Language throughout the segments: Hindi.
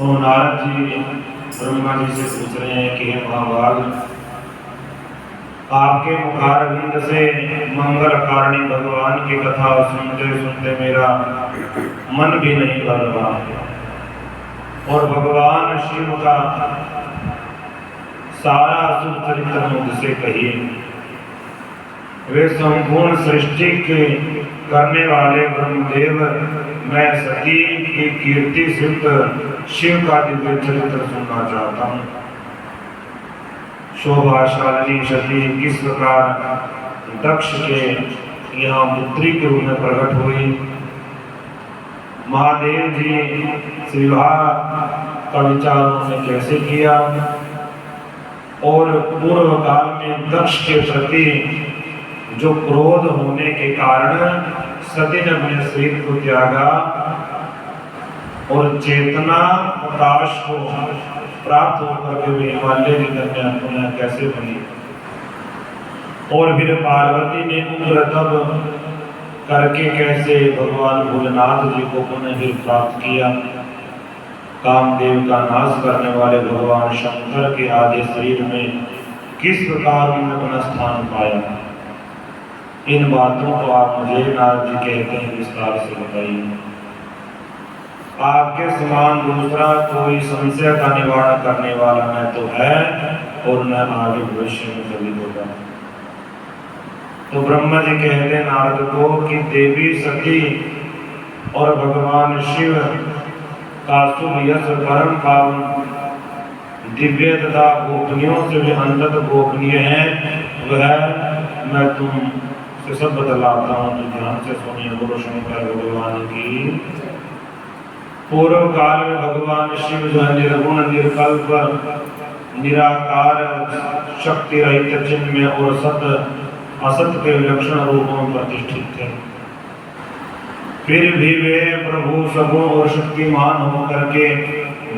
तो नारद जी ब्रह्मा जी से पूछ रहे हैं कि हे महाभाग, आपके मुखारविंद से मंगल कारणी भगवान की कथा सुनते सुनते मेरा मन भी नहीं भर रहा, और भगवान शिव का सारा शुभ चरित्र मुझसे कहिए। वे संपूर्ण सृष्टि के करने वाले ब्रह्मदेव, मैं सती की कीर्ति सिद्ध शिव का दिव्य चरित्र सुनना चाहता हूँ। शोभाशालिनी सती किस प्रकार दक्ष के यहाँ पुत्री के रूप में प्रकट हुई, महादेव जी से विवाह का विचार उन्होंने कैसे किया, और पूर्व काल में दक्ष के प्रति जो क्रोध होने के कारण सती ने अपने शरीर को त्यागा और चेतना प्रकाश को प्राप्त होकर के वे हिमालय की कन्या पुनः कैसे बनी, और फिर पार्वती ने उग्र तप करके कैसे भगवान भोलेनाथ जी को पुनः भी प्राप्त किया। कामदेव का नाश करने वाले भगवान शंकर के आदि शरीर में किस प्रकार उन्होंने अपना स्थान पाया, इन बातों को आप मुझे नारद जी कहते हैं विस्तार से बताइए। आपके समान दूसरा कोई समस्या का निवारण करने वाला न तो है और न आगे भविष्य में कभी होगा। तो ब्रह्मा जी कहते नारद को कि देवी सती और भगवान शिव का शुभ यश परम पावन दिव्य तथा गोपनीयों से भी अंतत गोपनीय है, वह मैं तुम से सब बतलाता हूँ, तो ध्यान से सुनिए। गुरु शंकर भगवान की। पूर्व काल में भगवान शिव जो है निर्गुण निर्कल्प निराकार शक्ति रहित चिन्ह और सत असत के विलक्षण रूपों में प्रतिष्ठित थे। फिर भी वे प्रभु सगुण और शक्तिमान होकर के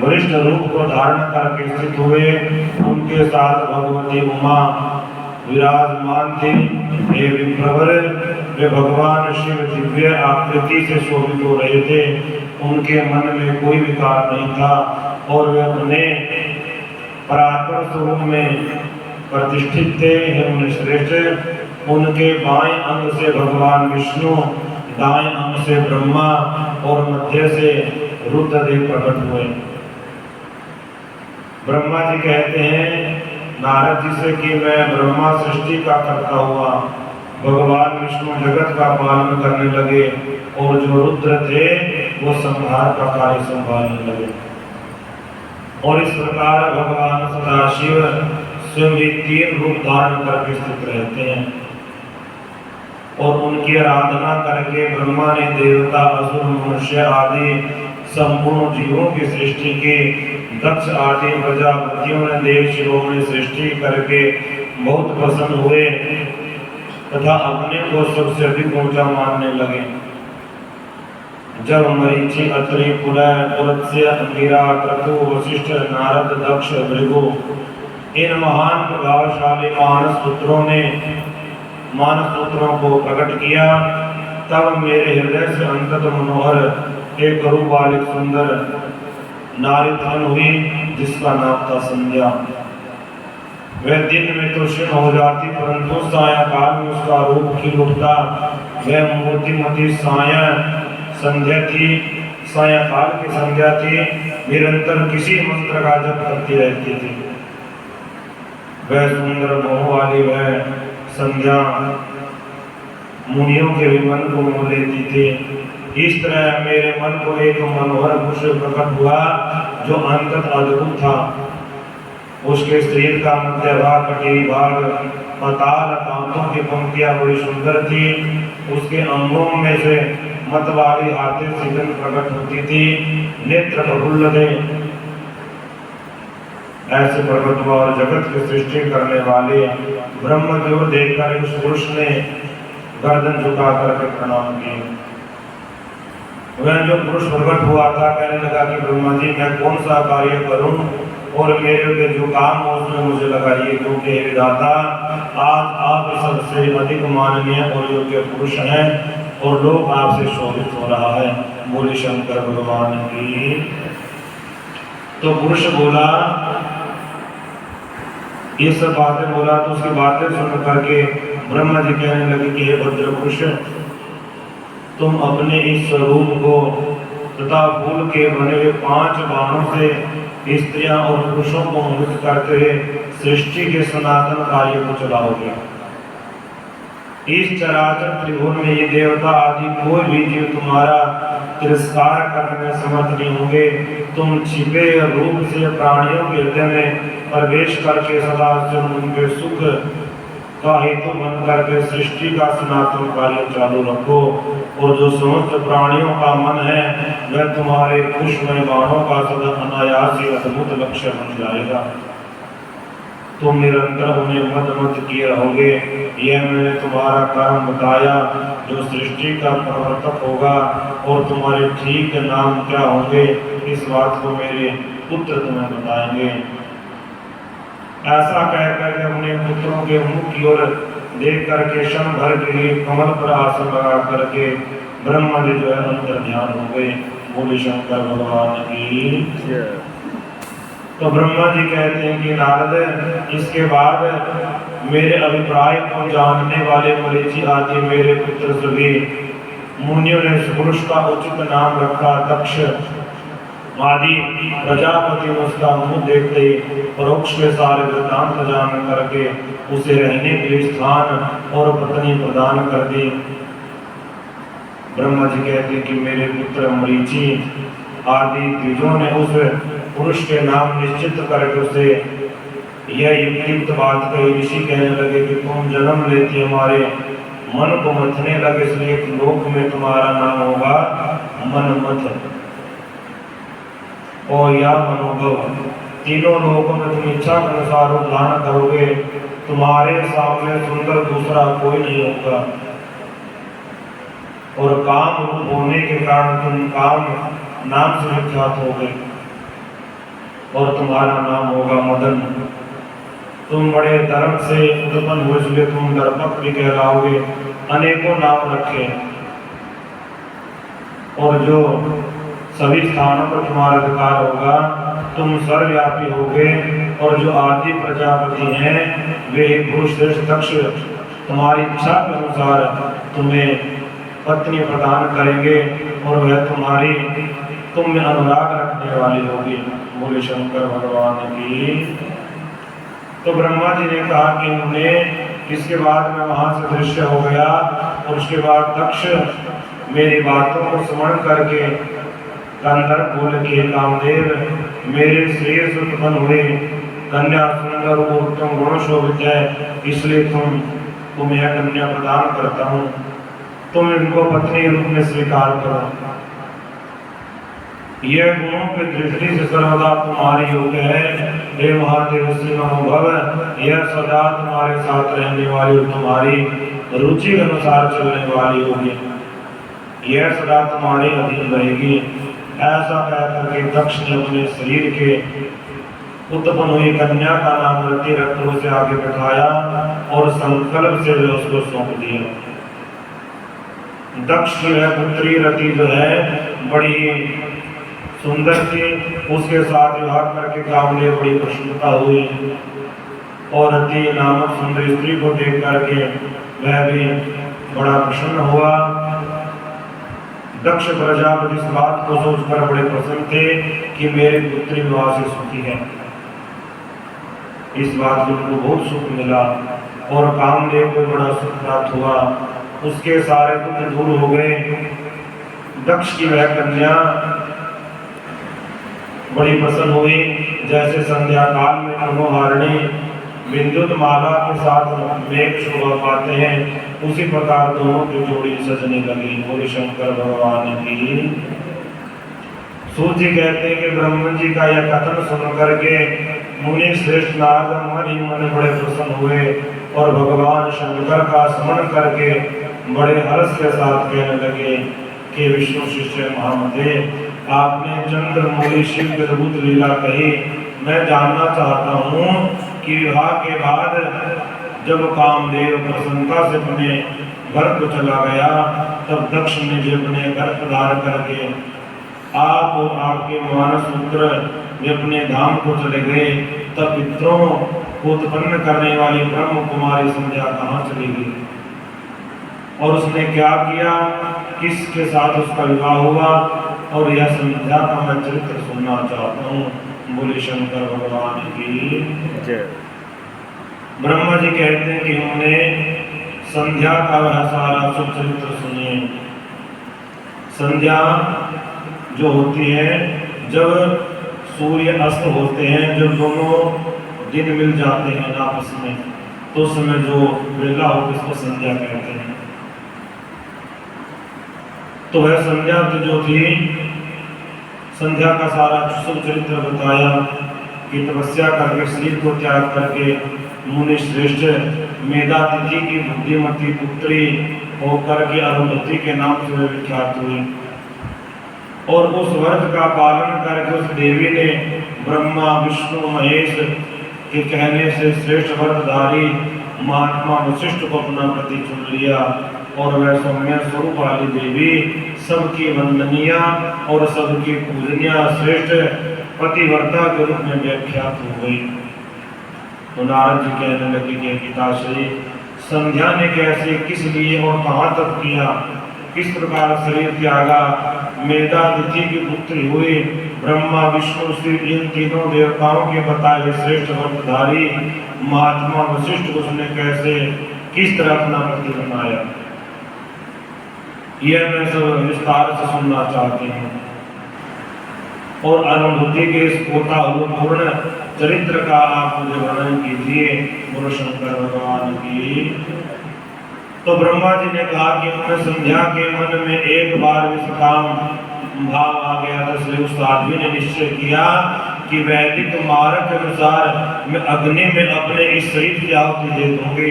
वरिष्ठ रूप को धारण करके स्थित हुए। उनके साथ भगवती उमा विराजमान थी। हे विप्रवर, वे भगवान शिव दिव्य आकृति से शोभित हो रहे थे। उनके मन में कोई विकार नहीं था और वे अपने परात्पर स्वरूप में प्रतिष्ठित थे। हे मुनिश्रेष्ठ, उनके बाएं अंग से भगवान विष्णु, दाएं अंग से ब्रह्मा और मध्य से रुद्रदेव प्रकट हुए। ब्रह्मा जी कहते हैं नारद जी से कि मैं ब्रह्मा सृष्टि का करता हुआ, भगवान विष्णु जगत का पालन करने लगे और जो रुद्र थे वो संहार का कार्य संभालने लगे। और इस प्रकार भगवान सदाशिव स्वयं भी 3 रूप धारण करके स्थित रहते हैं और उनकी आराधना करके ब्रह्मा ने देवता, असुर, मनुष्य आदि संपूर्ण जीवों की सृष्टि की। दक्ष आदि प्रजापतियों ने देव शिरोमणि सृष्टि करके बहुत प्रसन्न हुए तथा अपने को सबसे अधिक ऊंचा मानने लगे। जब मरीचि, अत्रि, पुलह, पुलत्स्य, अंगिरा, क्रतु, वशिष्ठ, नारद, दक्ष, भृगु इन महान प्रभावशाली मानस पुत्रों को प्रकट किया, तब मेरे हृदय से अंतत मनोहर एक रूप वाली सुंदर नारी उत्पन्न हुई, जिसका नाम था संध्या। वह दिन में तो क्षीण हो जाती, परंतु सायंकाल में उसका रूप खिल उठता। वह मूर्तिमती साया संध्या थी, सायंकाल की संध्या थी, निरंतर किसी मंत्र का जप करती रहती थी। वह सुंदर मोह वाली वह संध्या मुनियों के भी मन को मोह लेती थी। इस तरह मेरे मन को एक मनोहर पुरुष प्रकट हुआ जो अंतत अद्भुत था। उसके शरीर का मध्य भाग, कटी भाग, पताल, दांतों की पंक्तियां बड़ी सुंदर थी। उसके अंगों में से मत वाली हाथी सिगंध प्रकट होती थी। नेत्र प्रफुल्ल थे। ऐसे प्रकट हुआ और जगत की सृष्टि करने वाले ब्रह्म की ओर देखकर उस पुरुष ने गर्दन झुका करके प्रणाम किए। वह जो पुरुष प्रकट हुआ था कहने लगा कि ब्रह्मा जी, मैं कौन सा कार्य करूं और मेरे लिए जो काम हो उसमें मुझे लगाइए, क्योंकि हे विधाता, आज आप सबसे अधिक माननीय और योग्य पुरुष हैं और लोग आपसे शोभित हो रहा है। बोले शंकर भगवान की। तो पुरुष बोला, ये सब बातें बोला, तो उसकी बातें सुन करके ब्रह्मा जी कहने लगे कि हे भद्र पुरुष, तुम अपने इस स्वरूप को तथा फूल के बने हुए 5 बाणों से स्त्रियां और पुरुषों को मोहित करते हुए सृष्टि के सनातन कार्य को चलाओगे। इस चराचर त्रिभुवन में ये देवता आदि कोई भी जीव तुम्हारा तिरस्कार करने में समर्थ नहीं होंगे। तुम छिपे रूप से प्राणियों के हृदय में प्रवेश करके सदा से उनके सुख का हेतु बन करके सृष्टि का सनातन कार्य चालू रखो, और जो समस्त प्राणियों का मन है वह तुम्हारे पुष्पमय बाणों का सदा अनायास ही अद्भुत लक्ष्य बन जाएगा। तुम निरंतर उन्हें मद किए रहोगे। यह मैंने तुम्हारा कर्म बताया जो सृष्टि का प्रवर्तक होगा, और तुम्हारे ठीक नाम क्या होंगे इस बात को मेरे पुत्र तुम्हें बताएंगे। ऐसा कहकर के अपने पुत्रों के मुख की ओर देख करके क्षण भर के लिए कमल पर आसन लगा करके ब्रह्मा जी जो है अंतर ध्यान हो गए। बोले शंकर भगवान की। तो ब्रह्मा जी कहते हैं कि नारद, इसके बाद मेरे अभिप्राय को जानने वाले मरीचि आदि मेरे पुत्र सभी मुनियों ने इस पुरुष का उचित नाम रखा दक्ष आदि। प्रजापति ने उसका मुंह देखते ही परोक्ष में सारे वृत्तांत जान करके उसे रहने के लिए स्थान और पत्नी प्रदान कर दी। ब्रह्मा जी कहते कि मेरे पुत्र मरीचि आदि द्विजों ने उस पुरुष के नाम निश्चित करके उसे यह युक्तियुक्त बात कही। ऋषि कहने लगे कि तुम जन्म लेते हमारे मन को मथने लगे, इसलिए लोक में तुम्हारा नाम होगा मनमथ और या मनोभव। तीनों लोकों में तुम इच्छा के अनुसार उद्धारण करोगे। तुम्हारे सामने सुंदर दूसरा कोई नहीं होगा, और काम रूप होने के कारण तुम काम नाम से विख्यात हो गए, और तुम्हारा नाम होगा मदन। तुम बड़े धर्म से उत्पन्न हुए, इसलिए तुम दर्पक भी कहलाओगे। अनेकों नाम रखे, और जो सभी स्थानों पर तुम्हारा अधिकार होगा। तुम सर्वव्यापी होगे, और जो आदि प्रजापति हैं वे पुरुष श्रेष्ठ दक्ष तुम्हारी इच्छा के अनुसार तुम्हें पत्नी प्रदान करेंगे, और वह तुम में अनुराग रखने वाली होगी। बोले शंकर भगवान की। तो ब्रह्मा जी ने कहा कि उन्हें इसके बाद में वहां से दृश्य हो गया, और उसके बाद दक्ष मेरी बातों को स्मरण करके कंधर बोल के कामदेव, मेरे शरीर से उत्पन्न हुए कन्या सुंदर और उत्तम गुण शोभित है, इसलिए तुम्हें यह कन्या प्रदान करता हूँ। तुम इनको पत्नी रूप में स्वीकार करो। यह गुणों की दृष्टि से सर्वदा तुम्हारी योग्य है। हे महादेव श्री मनोभव, यह सदा तुम्हारे साथ रहने वाली और तुम्हारी रुचि के अनुसार चलने वाली होगी। यह सदा तुम्हारी अधीन रहेगी। ऐसा कहकर के दक्ष ने अपने शरीर के उत्पन्न हुई कन्या का नाम रति रक्त उसे आगे बैठाया, और संकल्प से उसको सौंप दिया। दक्ष की वह पुत्री रति जो है बड़ी सुंदर थी, उसके साथ विवाह करके कामदेव बड़ी प्रसन्नता हुई, और रति नामक सुंदर स्त्री को देख करके वह भी बड़ा प्रसन्न हुआ। दक्ष प्रजापति इस बात को सोचकर बड़े प्रसन्न थे कि मेरी पुत्री विवाह से सुखी है। इस बात को उनको बहुत सुख मिला, और कामदेव को बड़ा सुख प्राप्त हुआ। उसके सारे दुख दूर हो गए। दक्ष की वह कन्या बड़ी प्रसन्न हुई, जैसे संध्या काल में मनोहारिणी विद्युत माला के साथ मेघ शोभा पाते हैं, उसी प्रकार दोनों की जोड़ी सजने लगी। बोले शंकर भगवान की। सूत जी कहते हैं कि ब्रह्म जी का यह कथन सुन करके मुनि श्रेष्ठ नारद मन ही मन बड़े प्रसन्न हुए, और भगवान शंकर का स्मरण करके बड़े हर्ष के साथ कहने लगे कि विष्णु शिष्य महामते, आपने चंद्रमौली शिव की अद्भुत लीला कही। मैं जानना चाहता हूँ कि विवाह के बाद जब कामदेव प्रसन्नता से अपने घर को चला गया, तब दक्ष ने भी अपने घर प्रदान करके आप और आपके मानस पुत्र वे अपने धाम को चले गए, तब पितरों को उत्पन्न करने वाली ब्रह्म कुमारी संध्या कहाँ चली गई और उसने क्या किया, किसके साथ उसका विवाह हुआ, और यह संध्या का मैं चरित्र सुनना चाहता हूँ। बोले शंकर भगवान की जय। ब्रह्मा जी कहते हैं कि हमने संध्या का वह सारा शुभ चरित्र सुनिए। संध्या जो होती है जब सूर्य अस्त होते हैं, जब दोनों दिन मिल जाते हैं आपस में, तो उस समय जो वेला हो इसको संध्या कहते हैं। तो वह संध्या जो थी, संध्या का सारा शुभ चरित्र बताया कि तपस्या करके शरीर को त्याग करके मुनि श्रेष्ठ मेधातिथि की बुद्धिमती पुत्री होकर के अरुंधति के नाम से विख्यात हुई, और उस व्रत का पालन करके उस देवी ने ब्रह्मा विष्णु महेश के कहने से श्रेष्ठ व्रतधारी महात्मा वशिष्ठ को अपना पति चुन लिया, और वह सौम्य स्वरूप वाली देवी सबकी वंदनीय और सबकी पूजनीय श्रेष्ठ पतिव्रता के रूप में व्याख्यात हो गई। तो नारद जी कहने लगे कि पिताश्री, संध्या ने कैसे, किस लिए और कहाँ तक किया, किस प्रकार शरीर त्यागा, मेधातिथि की पुत्री हुई, ब्रह्मा विष्णु शिव इन तीनों देवताओं के बताए हुए श्रेष्ठ व्रतधारी महात्मा वशिष्ठ को उसने कैसे किस तरह अपना पति बनाया, यह मैं सब विस्तार से सुनना चाहती हूँ। और अरुंधति के इस पूर्ण चरित्र का आप मुझे वर्णन कीजिए। गुरु शंकर भगवान की। तो ब्रह्मा जी ने कहा कि उन्हें संध्या के मन में एक बार विश्राम भाव आ गया, तो इसलिए उस आदमी ने निश्चय किया कि वैदिक मार्ग के अनुसार मैं अग्नि में अपने इस शरीर की आहुति दे दूंगी।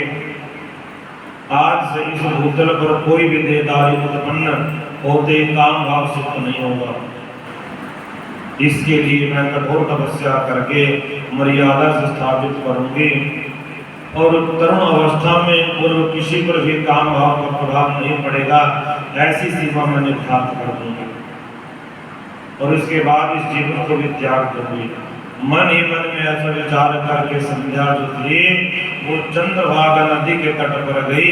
आज से इस भूतल पर कोई भी देहधारी उत्पन्न होते काम भाव सिद्ध नहीं होगा। इसके लिए मैं कठोर तपस्या करके मर्यादा से स्थापित करूंगी, और तरुण अवस्था में पूर्व किसी पर भी काम भाव का प्रभाव नहीं पड़ेगा, ऐसी सीमा मैं निर्धारित कर दूंगी, और इसके बाद इस जीवन को भी त्याग दूंगी। मन ही मन में ऐसा विचार करके संध्या जो थी वो चंद्रभागा नदी के तट पर गई,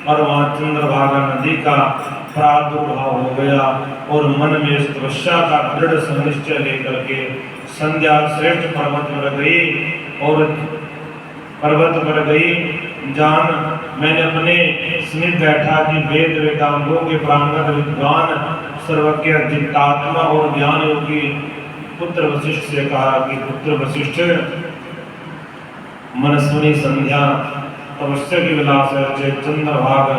और वहां चंद्रभागा नदी का प्रादुर्भाव हो गया, और मन में इस तपस्या का दृढ़ संनिश्चय लेकर के संध्या श्रेष्ठ पर्वत पर गई, और पर्वत पर गई जान मैंने अपने समीप बैठा कि वेद वेदांगों के प्रांगण विद्वान सर्वज्ञ जितात्मा और ज्ञान योगी पुत्र वशिष्ठ से कहा कि पुत्र वशिष्ठ, मनस्विनी संध्या तपस्या की विलास है चंद्रभाग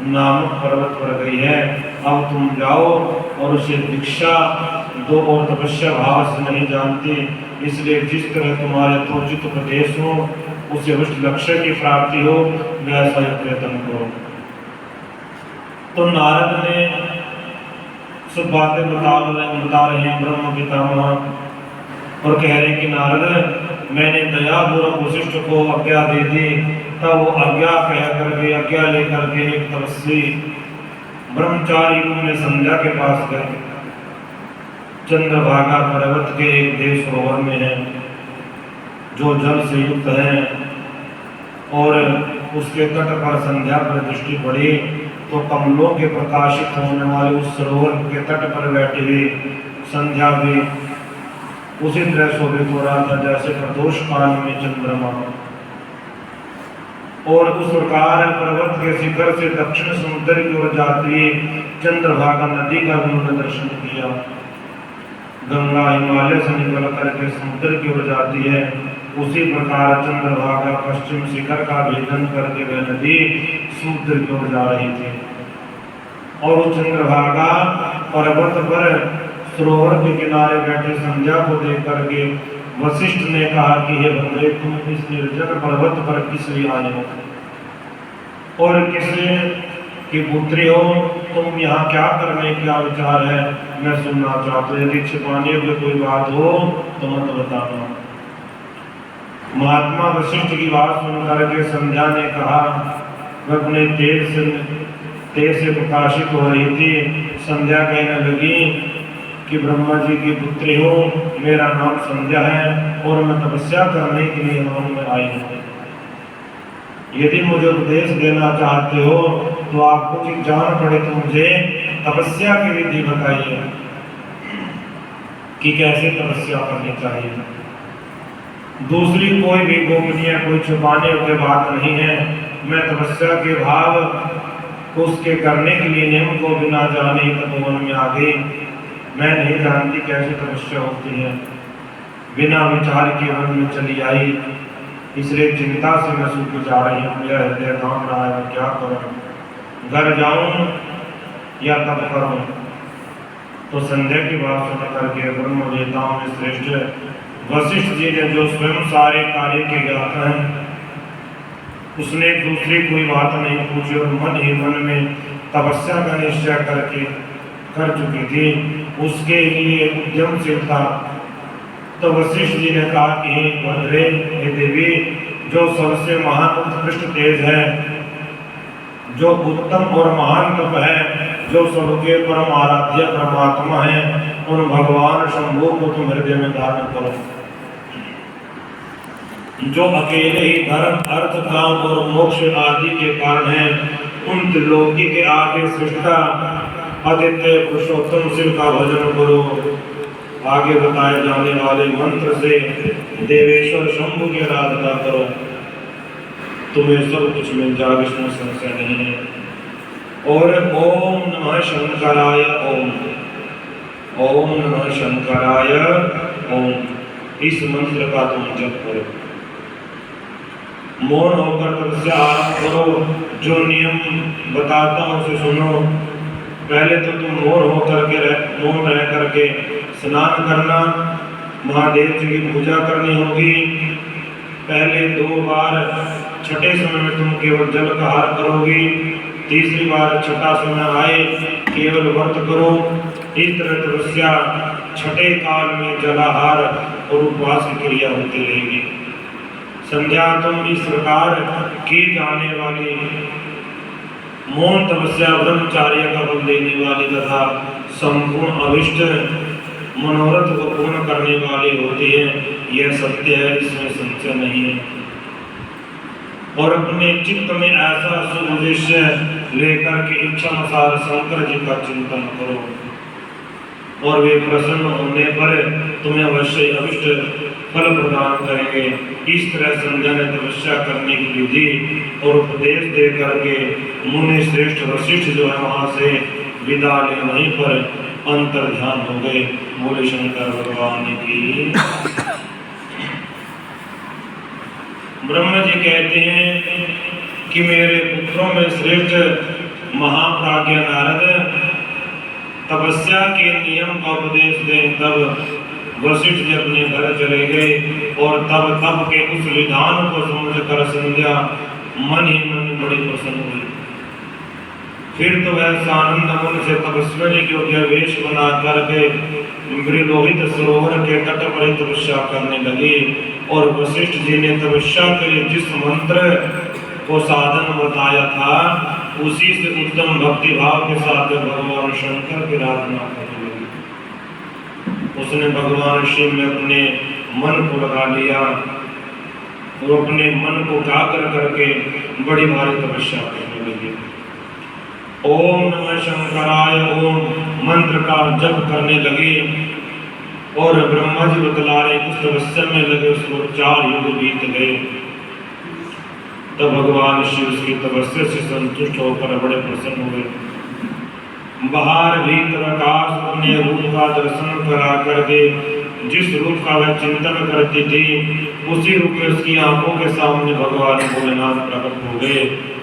नामक पर्वत पर गई है, अब तुम जाओ और उसे दीक्षा दो, और तपस्या भाव से नहीं जानती, इसलिए जिस तरह तुम्हारे यथोचित उपदेश हो उसे उस लक्ष्य की प्राप्ति हो वैसा ही प्रयत्न करो। तो नारद ने सब बातें बता रहे हैं ब्रह्म पितामह, और कह रहे कि नारद मैंने दया पूर्वक वशिष्ठ को आज्ञा दे दी, तब वो आज्ञा कह करके आज्ञा लेकर के एक तपस्वी ब्रह्मचारी रूप में संध्या के पास गए। चंद्रभागा पर्वत के एक देव सरोवर में है जो जल से युक्त है, और उसके तट पर संध्या पर दृष्टि पड़ी तो कमलों के प्रकाशित होने वाले उस सरोवर के तट पर बैठी हुई संध्या भी उसी तरह शोभित हो रहा था जैसे प्रदोष काल में चंद्रमा। और उस प्रकार पर्वत के शिखर से दक्षिण समुद्र की ओर जाती चंद्रभागा नदी का उन्होंने दर्शन किया। गंगा हिमालय से निकल करके समुद्र की ओर जाती है, उसी प्रकार चंद्रभागा पश्चिम शिखर का भेदन करके वह नदी समुद्र की ओर जा रही थी। और उस चंद्रभागा पर्वत पर सरोवर के किनारे बैठे संध्या को देख करके वशिष्ठ ने कहा कि हे बंदे, तुम इस निर्जन पर्वत पर किस लिए आए हो और किसी की पुत्री हो, तुम यहाँ क्या करने का विचार है, मैं सुनना चाहता हूँ। यदि छिपाने की कोई बात हो तो मत बताना। महात्मा वशिष्ठ की बात सुनकर के संध्या ने कहा, वह अपने तेज से प्रकाशित हो रही थी। संध्या कहने लगी कि ब्रह्मा जी की पुत्री हो, मेरा नाम संध्या है और मैं तपस्या करने के लिए वन में आई हूँ। यदि मुझे उपदेश देना चाहते हो तो आपको कि जान पड़े तो मुझे तपस्या की विधि बताइए कि कैसे तपस्या करनी चाहिए। दूसरी कोई भी गोपनीय कोई छुपाने की बात नहीं है। मैं तपस्या के भाव को उसके करने के लिए नियम को बिना जाने तपोवन में आ गई। मैं नहीं जानती कैसे तपस्या होती है, बिना विचार के वन में चली आई, इसलिए चिंता से मैं सूख जा रही हूँ। मेरा हृदय काम रहा है, मैं क्या करूँ, घर जाऊं या तप करूं। तो संध्या की बात सुन करके ब्रह्मवेताओं में श्रेष्ठ वशिष्ठ जी ने, जो स्वयं सारे कार्य के ज्ञाता हैं, उसने दूसरी कोई बात नहीं पूछी और मन ही मन में तपस्या का निश्चय करके कर चुकी थी, उसके लिए उद्यमशील था। तो वशिष्ठ जी ने कहा कि हे देवी, जो सबसे महान उत्कृष्ट तेज है, जो उत्तम और महान तप है, जो सबके परम आराध्य परमात्मा है, उन भगवान शंभु को तुम हृदय में धारण करो, जो अकेले ही धर्म अर्थ काम और मोक्ष आदि के कारण है। उन त्रिलोकी के आगे सृष्टा आदित्य पुरुषोत्तम शिव का भजन करो। आगे बताए जाने वाले मंत्र से देवेश्वर शंभु की आराधना करो, तुम्हें सब कुछ मिल जाएगा, इसमें संशय नहीं है। और ओम नमः शंकराय ओम नमः शंकराय ओम, इस मंत्र का तुम जप करो। मौन होकर तपस्या आरंभ करो। जो नियम बताता हूँ उसे सुनो। पहले तो तुम मौन रह करके स्नान करना, महादेव जी की पूजा करनी होगी। पहले 2 बार छठे समय में तुम केवल जल का हार करोगी, तीसरी बार छठा समय आए केवल व्रत करो। इस तरह तपस्या छठे काल में जलाहार और उपवास की क्रिया होती रहेगी। संध्या तुम इस प्रकार की जाने वाली मौन तपस्या ब्रह्मचार्य का फल देने वाली तथा संपूर्ण अभिष्ट मनोरथ को पूर्ण करने वाली होती है। यह सत्य है, इसमें संशय नहीं है। और अपने चित्त में ऐसा शुभ उद्देश्य लेकर के इच्छा अनुसार शंकर जी का चिंतन करो, और वे प्रसन्न होने पर तुम्हें अवश्य अभिष्ट फल प्रदान करेंगे। इस तरह संध्या ने तपस्या करने की विधि और उपदेश दे करके मुनि श्रेष्ठ वशिष्ठ जो है वहां से विदा ले, वहीं पर अंतर ध्यान हो गए। बोले शंकर भगवान की। ब्रह्मा जी कहते हैं कि मेरे पुत्रों में श्रेष्ठ महाप्राज्ञ नारद तपस्या के नियम का उपदेश दें। तब वशिष्ठ जी अपने घर चले गए और तब के उस विधान को समझकर संध्या मन ही मन बड़ी प्रसन्न हुई। फिर तो वह सानंद मन से तपस्वी के योग्य वेश बना करके लोहित सरोवर के तट पर ही तपस्या करने लगी। और वशिष्ठ जी ने तपस्या के लिए जिस मंत्र को साधन बताया था, उसी से उत्तम भक्ति भाव के साथ भगवान शंकर की आराधना करने लगी। उसने भगवान शिव में अपने मन को लगा लिया और अपने मन को एकाग्र करके बड़ी भारी तपस्या करने लगी। ओम नमः शंकराय ओम मंत्र का जप करने लगे। और ब्रह्मा जी बतला रहे उस तपस्या में लगे, उसको 4 युग बीत गए। तब भगवान शिव की तपस्या से संतुष्ट होकर बड़े प्रसन्न हुए। बाहर भीतर आकाश अपने रूप का दर्शन करा करके जिस रूप का वह चिंतन करती थी, उसी रूप में उसकी आंखों के सामने भगवान भोलेनाथ प्रकट हो गए।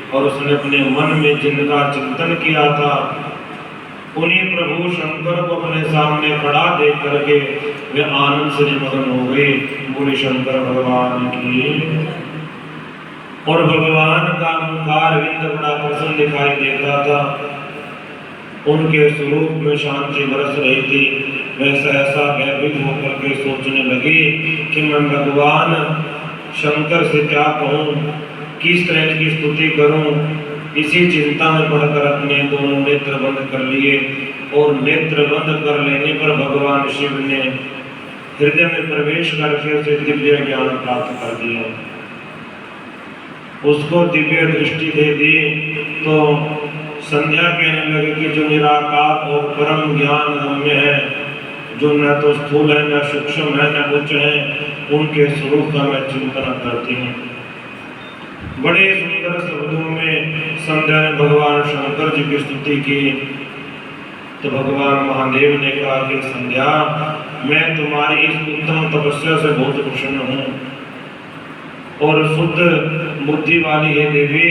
और उसने अपने मन में जिनका चिंतन किया था, उन्हीं प्रभु शंकर को अपने सामने खड़ा देख करके वे आनंद से निमग्न हो गए। बोले शंकर भगवान की। और भगवान का मुखारविंद बड़ा प्रसन्न दिखाई देता था। उनके स्वरूप में शांति बरस रही थी। वैसा ऐसा भयभीत होकर के सोचने लगी कि मैं भगवान शंकर से क्या कहूँ, किस तरह की स्तुति करूं। इसी चिंता में पड़कर अपने दोनों नेत्र बंद कर लिए और नेत्र बंद कर लेने पर भगवान शिव ने हृदय में प्रवेश करके उसे दिव्य ज्ञान प्राप्त कर दिया। उसको दिव्य दृष्टि दे दी तो संध्या कहने लगे कि जो निराकार और परम ज्ञान गम्य है, जो न तो स्थूल है, न सूक्ष्म है, न उच्च है, उनके स्वरूप का मैं चिंतन करती हूँ। बड़े सुंदर शब्दों में संध्या ने भगवान शंकर जी की स्तुति की। तो भगवान महादेव ने कहा कि संध्या, मैं तुम्हारी इस उत्तम तपस्या से बहुत प्रसन्न हूँ और शुद्ध बुद्धि वाली है देवी,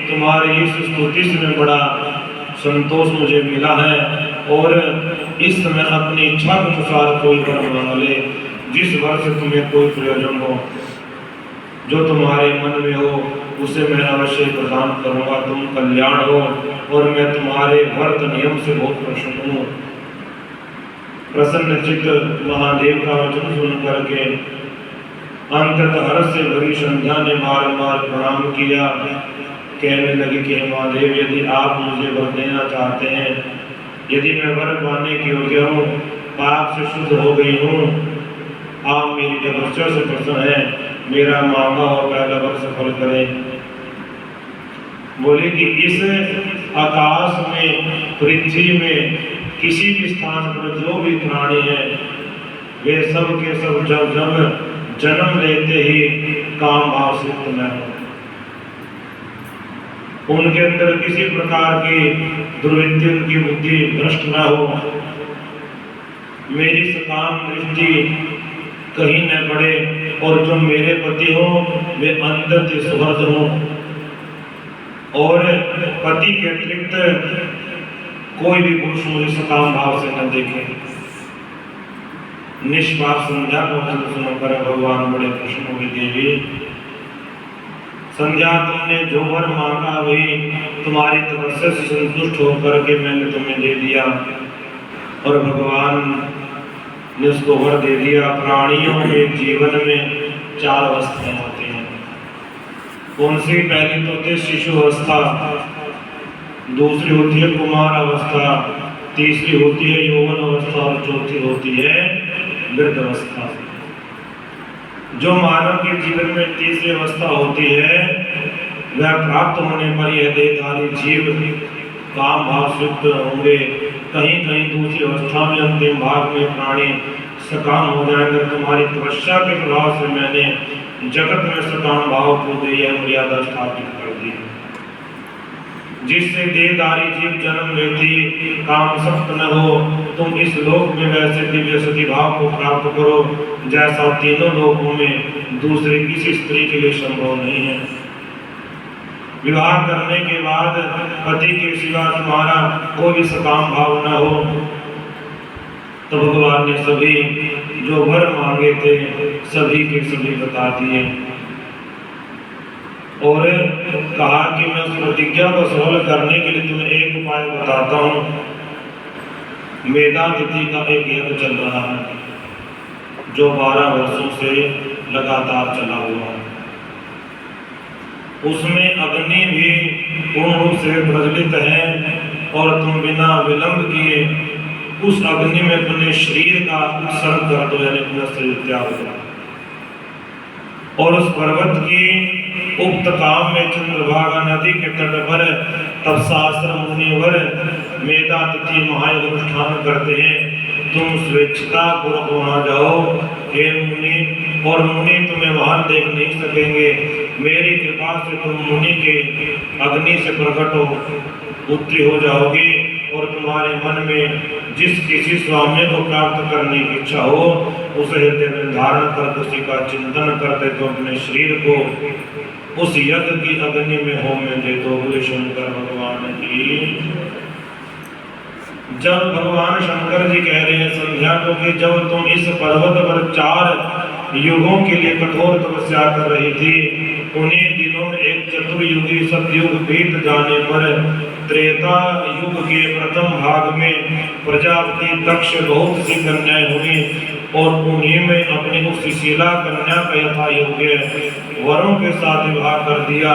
तुम्हारी इस स्तुति से मैं बड़ा संतोष मुझे मिला है और इस समय अपनी इच्छा के अनुसार कोई वर मांग ले, जिस वर से तुम्हें कोई प्रयोजन हो, जो तुम्हारे मन में हो उसे मैं अवश्य प्रदान करूंगा। तुम कल्याण हो और मैं तुम्हारे व्रत नियम से बहुत प्रसन्न हूँ। प्रसन्नचित्त महादेव का वचन सुन करके अंततः हर्ष से भरी संध्या ने बार बार प्रणाम किया। कहने लगी कि महादेव, यदि आप मुझे वर देना चाहते हैं, यदि मैं वर पाने के योग्य हूँ, पाप से शुद्ध हो गई हूँ, आप मेरी तपस्या से प्रसन्न है, मेरा मांगा और पहला वर सफल करें। बोले कि इस आकाश में, पृथ्वी में, किसी भी स्थान पर जो भी प्राणी है, वे सब के सब जब जब जन्म लेते ही काम भाव से युक्त न हो, उनके अंदर किसी प्रकार की दुर्वृत्ति, उनकी बुद्धि भ्रष्ट न हो, मेरी सकाम दृष्टि कहीं न पड़े और जो मेरे पति हो वे अंतर से सुहृद हो और पति के अतिरिक्त कोई भी पुरुष मुझे सकाम भाव से न देखे। निष्पाप संध्या को सुनकर भगवान बड़े प्रसन्न हुए। देवी संध्या, तुमने जो वर मांगा वही तुम्हारी तपस्या से संतुष्ट होकर के मैंने तुम्हें दे दिया। और भगवान ने उसको वर दे दिया। प्राणियों के जीवन में 4 अवस्थाएं होती हैं। कौन सी? पहली तो होती है शिशु अवस्था, दूसरी होती है कुमार अवस्था, तीसरी होती है यौवन अवस्था और चौथी होती है वृद्ध अवस्था। जो मानव के जीवन में तीसरी अवस्था होती है, वह प्राप्त होने पर यह देहधारी जीव काम भाव से युक्त होंगे। कहीं कहीं दूसरी अवस्था में अंतिम भाग में प्राणी सकाम हो जाएंगे। तुम्हारी तपस्या के प्रभाव से मैंने जगत में सकाम भाव को दे यह मर्यादा स्थापित कर दी, जिससे देहधारी जीव जन्म लेती काम सख्त न हो। तुम इस लोक में वैसे दिव्य सती भाव को प्राप्त करो जैसा तीनों लोकों में दूसरे किसी स्त्री के लिए संभव नहीं है। विवाह करने के बाद पति के सिवा तुम्हारा कोई भी सकाम भाव न हो। तो भगवान ने सभी जो वर मांगे थे सभी के सभी बता दिए और कहा कि मैं उस प्रतिज्ञा को सफल करने के लिए तुम्हें एक उपाय बताता हूँ। मेधातिथि का एक यज्ञ चल रहा है जो 12 वर्षों से लगातार चला हुआ है। उसमें अग्नि भी पूर्ण रूप से प्रज्वलित है और तुम बिना विलंब किए उस अग्नि में अपने शरीर का उत्सर्ग कर दो, यानी अपना शरीर त्याग दो। और उस पर्वत की उक्त काम में चंद्रभागा नदी के तट पर तपसाश्रम मुनिवर मेधातिथि महानुष्ठान करते हैं। तुम स्वेच्छता पूर्वक वहां जाओ हे मुनि, और मुनि तुम्हें वहां देख नहीं सकेंगे। मेरी कृपा से तुम मुनि के अग्नि से प्रकट हो पुत्री हो जाओगे और तुम्हारे मन में जिस किसी स्वामी को प्राप्त करने की इच्छा हो उसे हृदय में धारण कर उसी का चिंतन करते तो अपने शरीर को उस यज्ञ की अग्नि में होम में दे दो। बोले शंकर भगवान की। जब भगवान शंकर जी कह रहे हैं संध्या को कि जब तुम इस पर्वत पर 4 युगों के लिए कठोर तपस्या कर रही थी, उन्हीं दिनों में एक चतुर्युगी सतयुग बीत जाने पर त्रेता युग के प्रथम भाग में प्रजापति दक्ष बहुत सी कन्याएं हुई और उन्हीं में अपनी उस सुशीला कन्या का यथा योग्य वरों के साथ विवाह कर दिया।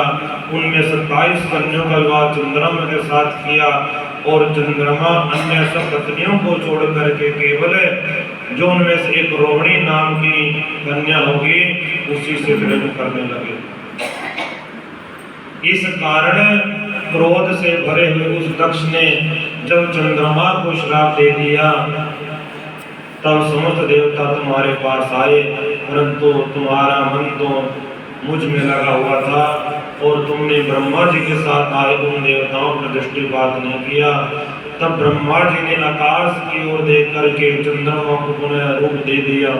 उनमें 27 कन्याओं का विवाह चंद्रमा के साथ किया और चंद्रमा अन्य सब पत्नियों को छोड़ करके केवल जो उनमें से एक रोहिणी नाम की कन्या होगी उसी से प्रेम करने लगे। इस कारण क्रोध से भरे हुए उस दक्ष ने जब चंद्रमा को श्राप दे दिया तब समस्त देवता तुम्हारे पास आए, परंतु तुम्हारा मन तो मुझ में लगा हुआ था और तुमने ब्रह्मा जी के साथ आए उन देवताओं पर दृष्टिपात नहीं किया। तब ब्रह्मा जी ने आकाश की ओर देख करके चंद्रमा को पुनः रूप दे दिया।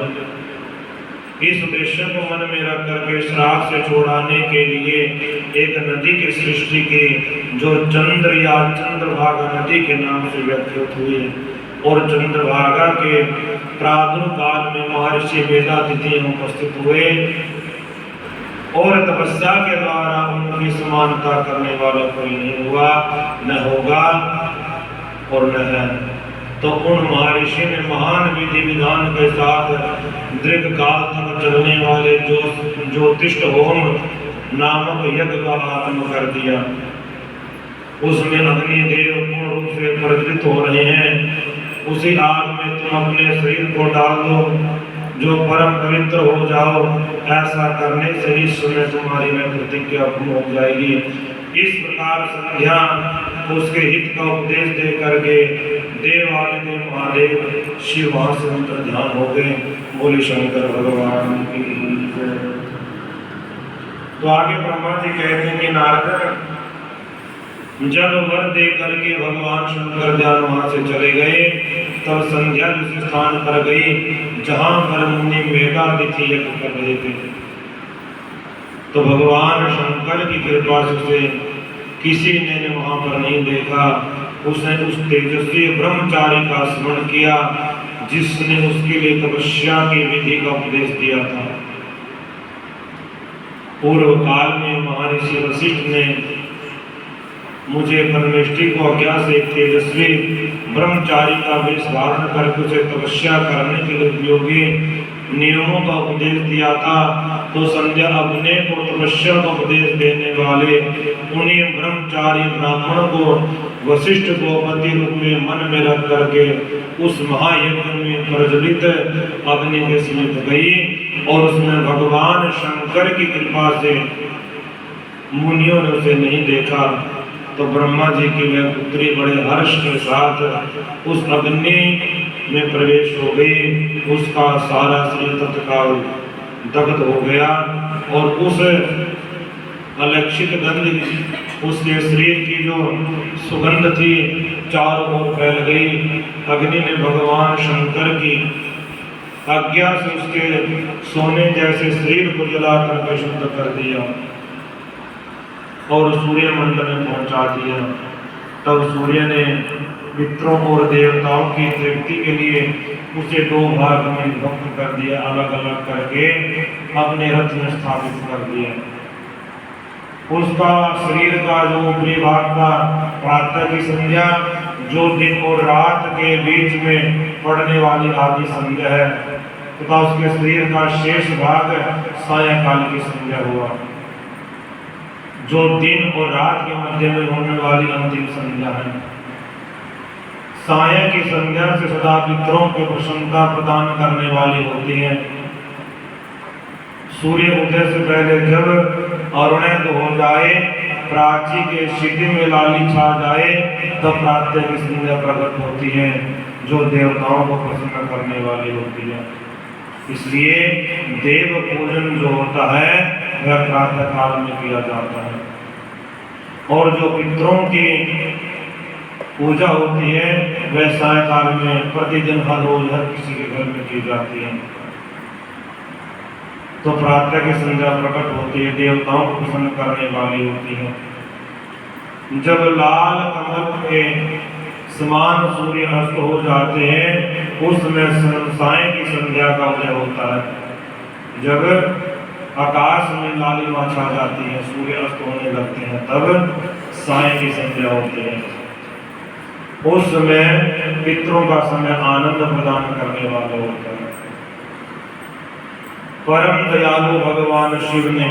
इस उद्देश्य को मन में रख करके श्राप से छुड़ाने के लिए एक नदी की सृष्टि की, जो चंद्र या चंद्रभागा नदी के नाम से व्याख्यात हुई। और चंद्रभागा के प्रादुर्भाव में महर्षि वेदातिथि उपस्थित हुए और तपस्या के द्वारा उनकी समानता करने वाला कोई नहीं हुआ, न होगा और न है। तो उन महर्षि ने महान विधि विधान के साथ दीर्घ काल तक चलने वाले ज्योतिष होम नामक यज्ञ का आरंभ कर दिया। उसमें अग्निदेव पूर्ण रूप से प्रज्वलित हो रहे हैं। उसी आग में तुम अपने शरीर को डाल दो, जो परम पवित्र हो जाओ। ऐसा करने से इस समय तुम्हारी में प्रतिज्ञा पूर्ण हो जाएगी। इस प्रकार संध्या उसके हित का उपदेश दे करके देवादिदेव महादेव शिव वहां से उनका ध्यान हो गए। बोले शंकर भगवान की जय। तो आगे ब्रह्मा जी कहते हैं कि नारद जब वर दे करके भगवान शंकर ध्यान वहां से चले गए, तब संध्या उस स्थान पर गई जहां पर मुनि वेदातिथि यज्ञ कर रहे थे। तो भगवान शंकर की कृपा से किसी ने वहां पर नहीं देखा। उसने उस तेजस्वी ब्रह्मचारी का स्मरण किया जिसने उसके लिए तपस्या की विधि का उपदेश दिया था। पूर्व काल में महर्षि वशिष्ठ ने मुझे परमेष्टि को अज्ञा से तेजस्वी ब्रह्मचारी का वेश धारण करके उसे तपस्या करने के लिए उपयोगी नियमों का उपदेश दिया था। तो संध्या अपने को तपस्या का उपदेश देने वाले उन्हीं ब्रह्मचारी ब्राह्मण को वशिष्ठ को पति रूप में मन में रख करके उस महायज्ञ में प्रज्वलित अग्नि के समीप गई और उसमें भगवान शंकर की कृपा से मुनियों ने उसे नहीं देखा। तो ब्रह्मा जी की वह पुत्री बड़े हर्ष के साथ उस अग्नि में प्रवेश हो गई। उसका सारा शरीर तत्काल दग्ध हो गया और उस अलक्षित गंध उसके शरीर की जो सुगंध थी चारों ओर फैल गई। अग्नि ने भगवान शंकर की आज्ञा से उसके सोने जैसे शरीर को जला करके शुद्ध कर दिया और सूर्य मंडल में पहुंचा दिया। तब सूर्य ने पितरों और देवताओं की तृप्ति के लिए उसे दो भाग में विभक्त कर दिया, अलग अलग करके अपने रथ में स्थापित कर दिया। उसका शरीर का जो ऊपरी भाग था प्रातः की संध्या, जो दिन और रात के बीच में पड़ने वाली आदि संध्या है, तथा उसके शरीर का शेष भाग सायंकाल की संध्या हुआ, जो दिन और रात के मध्य में होने वाली अंतिम संध्या है। सायं की संध्या से सदा पितरों को प्रसन्नता प्रदान करने वाली होती है। सूर्य उदय से पहले जब अरुणोदय हो जाए, प्राची के क्षितिज में लाली छा जाए, तब प्रातः की संध्या प्रकट होती है, जो देवताओं को प्रसन्न करने वाली होती है। इसलिए देव पूजन जो होता है वह प्रातः काल में किया जाता है, और जो पितरों की पूजा होती है वह सायंकाल में प्रतिदिन हर रोज हर किसी के घर में की जाती है। तो प्रातः की संध्या प्रकट होती है, देवताओं को प्रसन्न करने वाली होती है। जब लाल कमल के समान सूर्य अस्त हो जाते हैं, उसमें सायं की संध्या का उदय होता है। जब आकाश में लालिमा छा जाती है, सूर्य अस्त होने लगते हैं, तब सायं की संध्या होती है। उस समय पितरों का समय आनंद प्रदान करने वाला होता है। परम दयालु भगवान शिव ने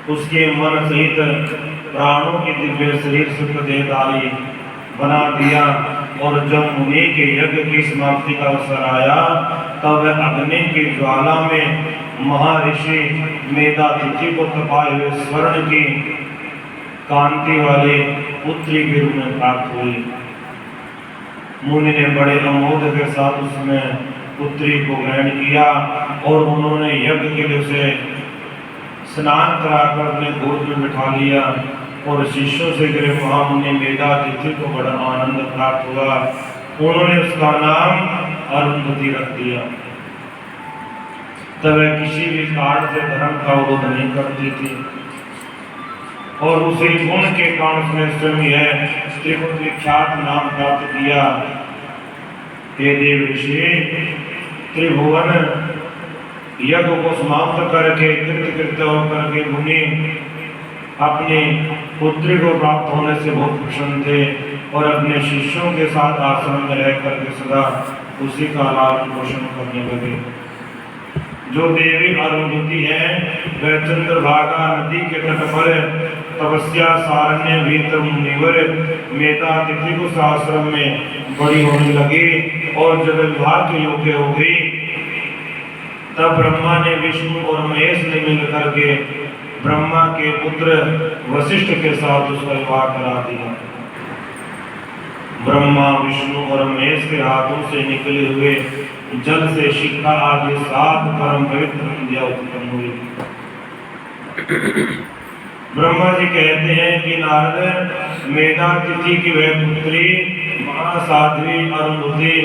उसके मन सहित प्राणों की दिव्य शरीर सुख देहधारी बना दिया। और जब मुनि के यज्ञ की समाप्ति का अवसर आया तब अग्नि की ज्वाला में महर्षि मेधातिथि को तपाए हुए स्वर्ण की कांति वाली पुत्री के रूप में प्राप्त हुई। मुनि ने बड़े अमोद के साथ उसमें पुत्री को ग्रहण किया और उन्होंने यज्ञ के लिए उसे स्नान कराकर अपने गोद में बिठा लिया। और शिष्यों से गिरे महामुनि मेधातिथि को बड़ा आनंद प्राप्त हुआ। उन्होंने उसका नाम अरुंधति रख दिया। तब वह किसी भी कारण से धर्म का विरोध नहीं करती थी और उसी गुण के कारण उसने स्वयं यह त्रिगुण विख्यात नाम प्राप्त किया। हे देव ऋषि, त्रिभुवन यज्ञ को समाप्त करके कृतकृत्य होकर के मुनि अपनी पुत्री को प्राप्त होने से बहुत प्रसन्न थे और अपने शिष्यों के साथ आश्रम में रह करके सदा उसी का लाभ पोषण करने लगे। जो देवी अरुंधति है वह चंद्रभागा नदी के तट पर तपस्या सारण्य भीतर मुनिवर मेधातिथि को आश्रम में बड़ी होने लगी और जब विवाह के योग्य हो गई तब ब्रह्मा ने विष्णु और महेश ने मिलकर के ब्रह्मा के पुत्र वशिष्ठ के साथ उसका विवाह करा दिया। ब्रह्मा विष्णु और महेश के हाथों से निकले हुए जल से शिखा आदि 7 परम पवित्र विद्या उत्पन्न हुई। ब्रह्मा जी कहते हैं कि नारद मेधातिथि की वह पुत्री महासाध्वी अरुंधति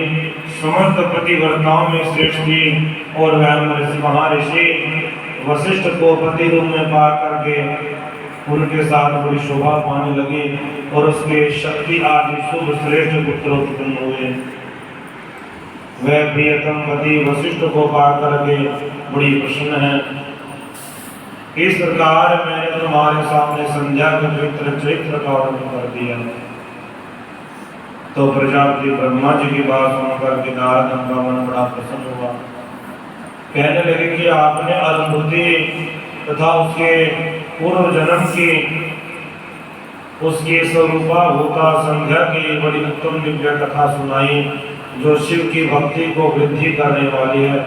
समस्त पतिव्रताओं में श्रेष्ठ थी और वह महर्षि वशिष्ठ को पति रूप में पा करके उनके साथ बड़ी शोभा पाने लगी और उसके शक्ति आदि शुभ श्रेष्ठ पुत्र उत्पन्न हुए। वह प्रियतम पति वशिष्ठ को पा करके बड़ी प्रसन्न है। इस प्रकार मैंने तुम्हारे सामने संध्या के पवित्र चरित्र का वर्णन कर दिया। तो प्रजापति ब्रह्मा जी की बात सुनकर के नारद का मन बड़ा प्रसन्न हुआ। कहने लगे कि आपने अरुंधति तथा उसके पूर्व जन्म की उसकी स्वरूपा भूता संध्या की बड़ी उत्तम दिव्य कथा सुनाई जो शिव की भक्ति को वृद्धि करने वाली है।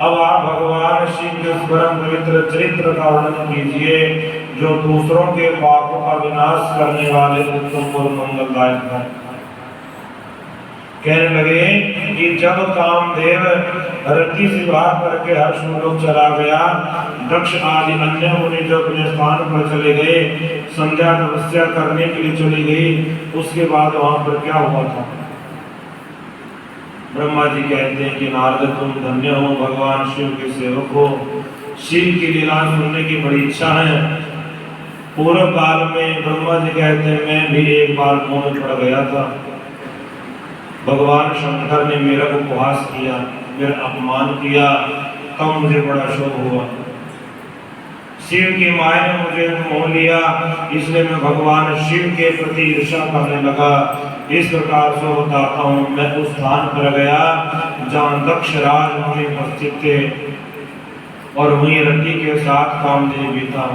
अब आप भगवान शिव के परम पवित्र चरित्र का वर्णन कीजिए जो दूसरों के पापों का विनाश करने वाले उत्तम और मंगलदायक है। कहने लगे कि जब कामदेव रति से विवाह करके हर्ष में लोग चला गया, दक्ष आदि अन्य मुनि जो अपने स्थान पर चले गए, संध्या तपस्या करने के लिए चली गई, उसके बाद वहां पर क्या हुआ था? ब्रह्मा जी कहते हैं कि नारद तुम धन्य हो, भगवान शिव के सेवक हो, शिव की लीला सुनने की बड़ी इच्छा है। पूर्व काल में ब्रह्मा जी कहते हैं मैं भी एक बार कुएं में पड़ गया था। भगवान शंकर ने मेरा उपहास किया, मेरा अपमान किया, तब मुझे बड़ा शोक हुआ। शिव की माया ने मुझे मोह लिया, इसलिए मैं भगवान शिव के प्रति ईर्ष्या करने लगा। इस प्रकार से बताता हूँ, मैं उस स्थान पर गया जहाँ दक्ष राज मुनि उपस्थित थे और वहीं रति के साथ कामदेव भी था।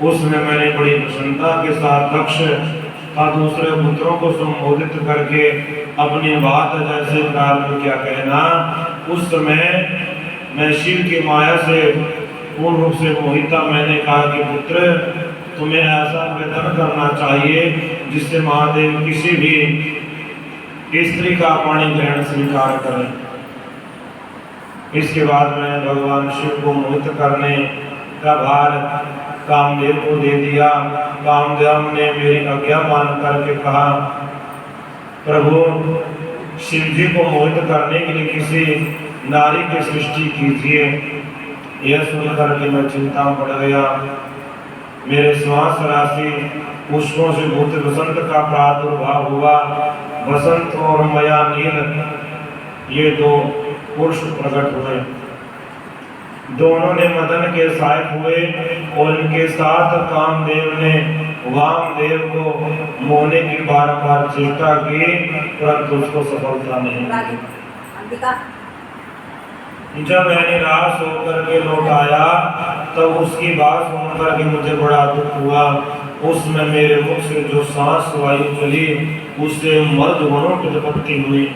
उसमें मैंने बड़ी प्रसन्नता के साथ दक्ष का दूसरे पुत्रों को संबोधित करके अपनी बात जैसे प्रारंभ किया कहना। उस समय मैं शिव की माया से पूर्ण रूप से मोहिता। मैंने कहा कि पुत्र तुम्हें ऐसा वेदन करना चाहिए जिससे महादेव किसी भी स्त्री का पाणी ग्रहण स्वीकार करें। इसके बाद मैंने भगवान शिव को मोहित करने का भार कामदेव को दे दिया। कामदेव ने मेरी आज्ञा मान करके कहा प्रभु शिव जी को मोहित करने के लिए किसी नारी की सृष्टि कीजिए। यह सुनकर के मैं चिंता में पड़ गया। मेरे श्वास राशि पुष्पों से भूत बसंत का प्रादुर्भाव हुआ। बसंत और मया नील ये 2 पुरुष प्रकट हुए। दोनों ने मदन के सहायक हुए और इनके साथ कामदेव ने वामदेव को मोहने की बार-बार चेष्टा की, परंतु उसको सफलता नहीं मिली। जब मैं निराश होकर के लौट आया तब उसकी बात सुनकर के मुझे बड़ा दुख हुआ उसमें मेरे मुख से जो सांस वायु चली उससे मर्द गणों की उत्पत्ति हुई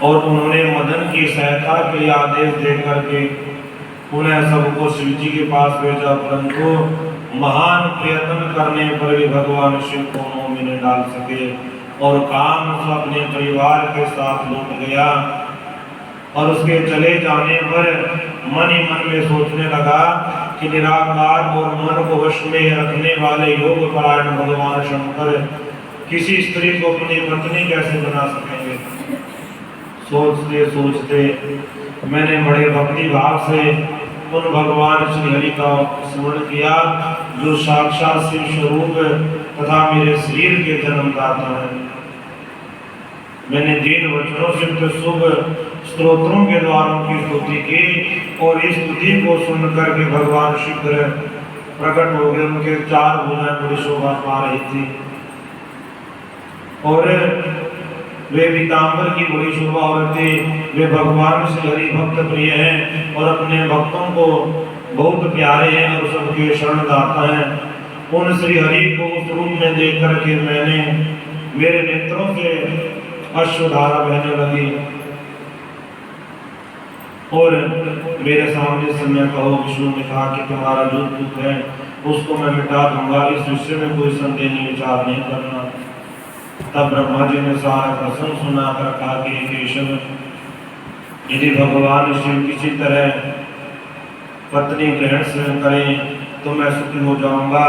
और उन्होंने मदन की सहायता के आदेश दे करके उन्हें सबको शिव जी के पास भेजा, परंतु महान प्रयत्न करने पर भी भगवान शिव को मुंह में नहीं डाल सके और काम उसको अपने परिवार के साथ लौट गया। और उसके चले जाने पर मन ही मन में सोचने लगा कि निराकार और मन को वश में रखने वाले योग परायण भगवान शंकर किसी स्त्री को अपनी पत्नी कैसे बना सकेंगे। सोचते सोचते मैंने बड़े भक्ति भाव से उन भगवान श्री हरि का स्मरण किया जो साक्षात शिव स्वरूप तथा मेरे शरीर के जन्मदाता है। मैंने दीन वचनों से शुभ स्तोत्रों के द्वारा की स्तुति की और इस स्तुति को सुनकर के भगवान शीघ्र प्रकट हो गए। उनके चार भुजाएं बड़ी शोभा पा रही थी और वे पीताम्बर की बड़ी शोभा हो रही थी। वे भगवान श्री हरि भक्त प्रिय हैं और अपने भक्तों को बहुत प्यारे हैं और सबके शरणदाता हैं। उन श्री हरि को उस रूप में देख करके मेरे नेत्रों से अश्रुधारा बहने लगी और मेरे सामने समय कहो। विष्णु ने कहा कि तुम्हारा जो दुख है उसको मैं मिटा दूंगा, इस विषय में कोई संदेह नहीं, विचार नहीं करना। तब ब्रह्मा जी ने सारा प्रसंग सुनाकर कहा कि केशव, यदि भगवान शिव किसी तरह पत्नी ग्रहण से करें तो मैं सुखी हो जाऊंगा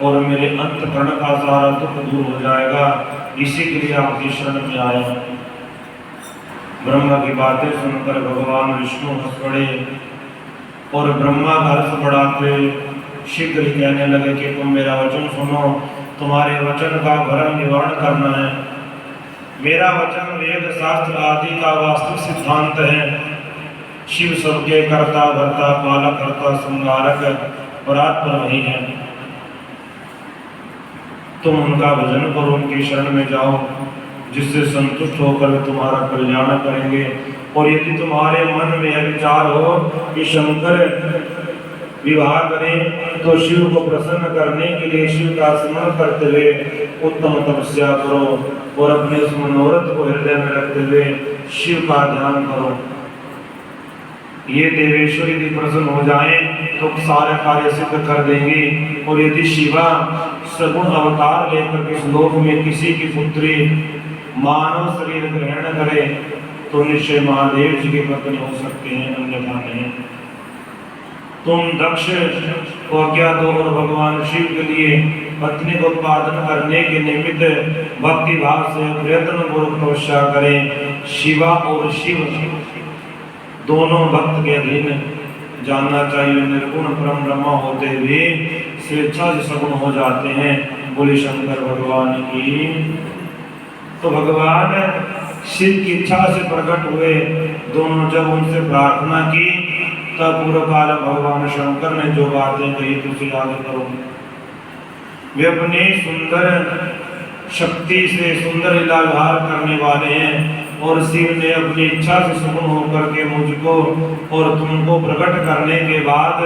और मेरे अंतःकरण का सारा दुख दूर हो जाएगा, इसी के लिए आपकी शरण में आया हूं। ब्रह्मा की बातें सुनकर भगवान विष्णु हंस पड़े और ब्रह्मा का हर्ष बढ़ाते शीघ्र ही कहने लगे कि तुम मेरा वचन सुनो, तुम्हारे वचन का भ्रम निवारण करना है। मेरा वचन वेद शास्त्र आदि का वास्तविक सिद्धांत है। शिव सबके कर्ता भर्ता पालक कर्ता संहारक और आत्मा वही है। तुम उनका भजन करो, उनकी शरण में जाओ, जिससे संतुष्ट होकर वे तुम्हारा कल्याण करेंगे। और यदि तुम्हारे मन में यह विचार हो कि शंकर विवाह करें तो शिव को प्रसन्न करने के लिए शिव का स्मरण करते हुए उत्तम तपस्या करो और अपने उस मनोरथ को हृदय में रखते हुए शिव का ध्यान करो। ये देवेश्वर यदि प्रसन्न हो जाए तो सारे कार्य सिद्ध कर देंगी। और यदि शिवा सगुण अवतार लेकर इस लोक में किसी की पुत्री मानव शरीर ग्रहण करे तो निश्चय महादेव जी की पत्नी हो सकते हैं, अन्यथा नहीं। तुम दक्ष को आज्ञा दो और भगवान शिव के लिए पत्नी को उत्पादन करने के निमित्त भक्ति भाव से प्रयत्न पूर्वक तपस्या करें। शिवा और शिव दोनों भक्त के अधीन जानना चाहिए। निर्गुण परम ब्रह्म होते हुए स्वेच्छा से सगुण हो जाते हैं। बोले शंकर भगवान की। तो भगवान शिव की इच्छा से प्रकट हुए। दोनों जब उनसे प्रार्थना की तब पूर्व काल भगवान शंकर ने जो बातें कही तुझे याद करो। वे अपनी सुंदर शक्ति से सुंदर लीला विहार करने वाले हैं और शिव ने अपनी इच्छा से सुगुण होकर के मुझको और तुमको प्रकट करने के बाद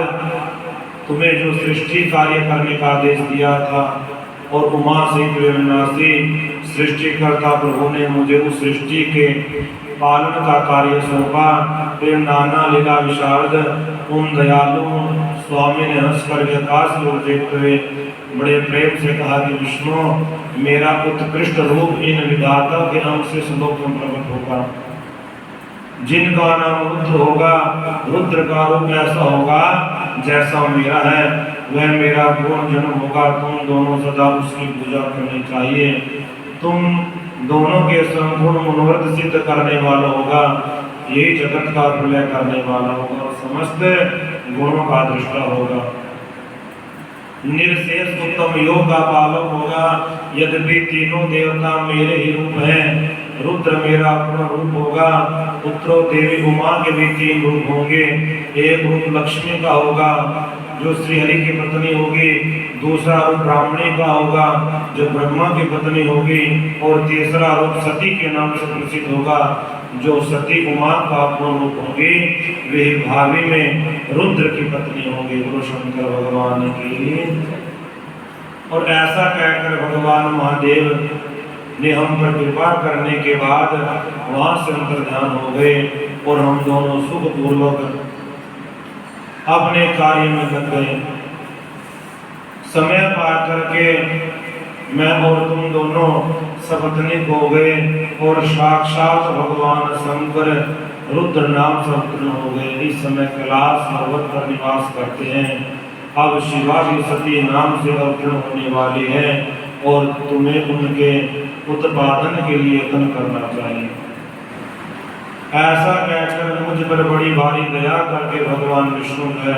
तुम्हें जो सृष्टि कार्य करने का आदेश दिया था और उमा से विनाशी सृष्टिकर्ता प्रभु ने मुझे उस सृष्टि के पालन का कार्य सौंपा। प्रेम नाना लीला विशारद उन दयालु स्वामी ने हंस कर आकाश को देखते हुए बड़े प्रेम से कहा कि विष्णु, मेरा उत्कृष्ट रूप इन विधाता के नाम से श्लोक में प्रकट होगा। जिनका नाम रुद्र होगा, रुद्र का रूप ऐसा होगा जैसा मेरा है, वह मेरा पूर्ण जन्म होगा। तुम दोनों सदा उसकी पूजा करनी चाहिए। तुम दोनों के संपूर्ण मनोरथ सिद्ध करने वाला होगा। यही जगत का प्रलय करने वाला होगा और समस्त गुणों का दृष्टा होगा। निर्शेष उत्तम योग का पालक होगा। यद्यपि तीनों देवता मेरे ही रूप हैं, रुद्र मेरा अपना रूप होगा। पुत्रों देवी उमा के भी तीन रूप होंगे। एक रूप लक्ष्मी का होगा जो श्री हरि की पत्नी होगी, दूसरा रूप ब्राह्मणी का होगा जो ब्रह्मा की पत्नी होगी और तीसरा रूप सती के नाम से प्रसिद्ध होगा जो सती उमा का अपना रूप होगी। वे भावी में रुद्र की पत्नी होगी। गुरु शंकर भगवान की। और ऐसा कहकर भगवान महादेव ने हम पर कृपा करने के बाद वहां से अंतर्ध्यान हो गए और हम दोनों सुखपूर्वक अपने कार्य में लग गए। समय पा करके मैं और तुम दोनों सपत्नीक हो गए और साक्षात भगवान शंकर रुद्र नाम से अवतीर्ण हो गए। इस समय कैलाश पर्वत पर निवास करते हैं। अब शिवा भी सती नाम से अवतीर्ण होने वाली है और तुम्हें उनके उत्पादन के लिए यत्न करना चाहिए। ऐसा कहकर मुझ पर बड़ी भारी दया करके भगवान विष्णु में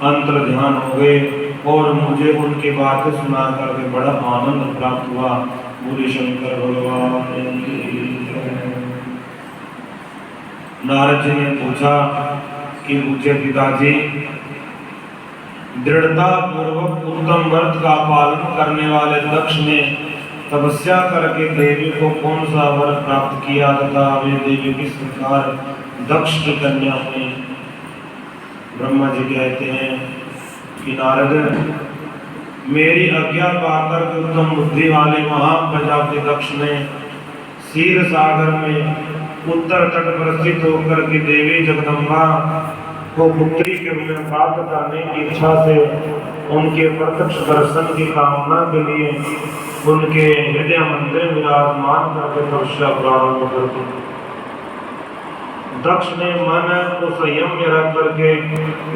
अंतर्ध्यान हो गए और मुझे उनकी बातें सुना करके बड़ा आनंद प्राप्त हुआ। बोले शंकर भगवान की जय। नारद जी ने पूछा कि पूज्य पिताजी, दृढ़ता पूर्वक उत्तम व्रत का पालन करने वाले दक्ष ने तपस्या करके देवी को कौन सा वर प्राप्त किया तथा वे देवी किस प्रकार दक्ष की कन्या हुई? ब्रह्मा जी कहते हैं कि नारद, मेरी आज्ञा पाकर उत्तम बुद्धि वाले महान प्रजापति दक्ष ने क्षीर सागर में उत्तर तट पर स्थित होकर के देवी जगदम्बा को पुत्री के रूप में प्राप्त करने की इच्छा से उनके प्रत्यक्ष दर्शन की कामना के लिए उनके हृदय मंदिर विराजमान करके तपस्या प्रारंभ कर दी। दक्ष ने मन को संयम में रख करके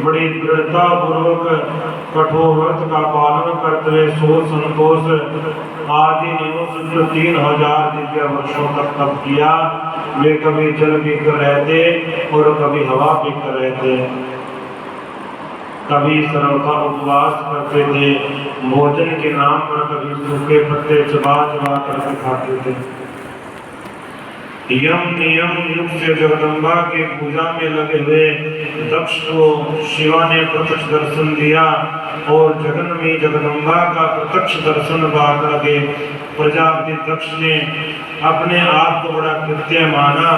बड़ी दृढ़ता पूर्वक कठोर व्रत का पालन करते हुए सोच संतोष आदि नियमों से 3000 दिव्य वर्षों तक तप किया। वे कभी जल पीकर रहते और कभी हवा पीकर रहते, कभी सरल का उपवास करते थे, भोजन के नाम पर कभी सूखे पत्ते चबा चबा करके खाते थे। यम नियम युक्त से जगदम्बा के पूजा में लगे हुए दक्ष को शिवा ने प्रत्यक्ष दर्शन दिया और जगन में जगदम्बा का प्रत्यक्ष दर्शन पा करके प्रजापति दक्ष ने अपने आप को बड़ा कृत्य माना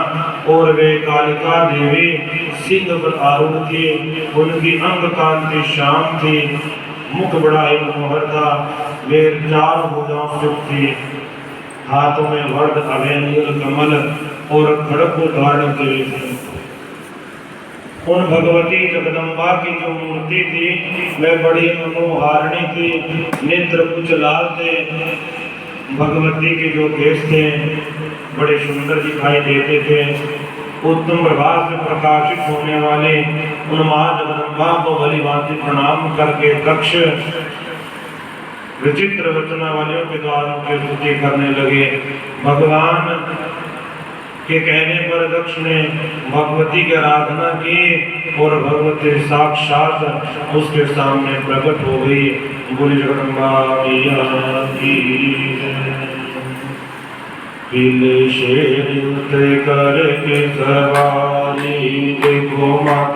और वे कालिका देवी सिंह पर आरूढ़ थी। उनकी अंग कांति श्याम थी, मुख बड़ा ही मनोहर था, वे 4 भुजाओं से थी, हाथों में वर्द अभय नील कमल और खड़ग को धारण किए थे। उन भगवती जगदम्बा की जो मूर्ति थी वह बड़ी मनोहारिणी थी, नेत्र कुछ लाल थे। भगवती के जो केश थे बड़े सुंदर दिखाई देते थे। उत्तम प्रभाव से प्रकाशित होने वाले उन मां जगदम्बा को भली भांति प्रणाम करके दक्ष विचित्र रचनावलियों के द्वारा उनकी स्तुति करने लगे। भगवान के कहने पर दक्ष ने भगवती की आराधना की और भगवती साक्षात उसके सामने प्रकट हो गई। बोली जगदम्बा मैया की जय। शेर करके सवारी देखो माता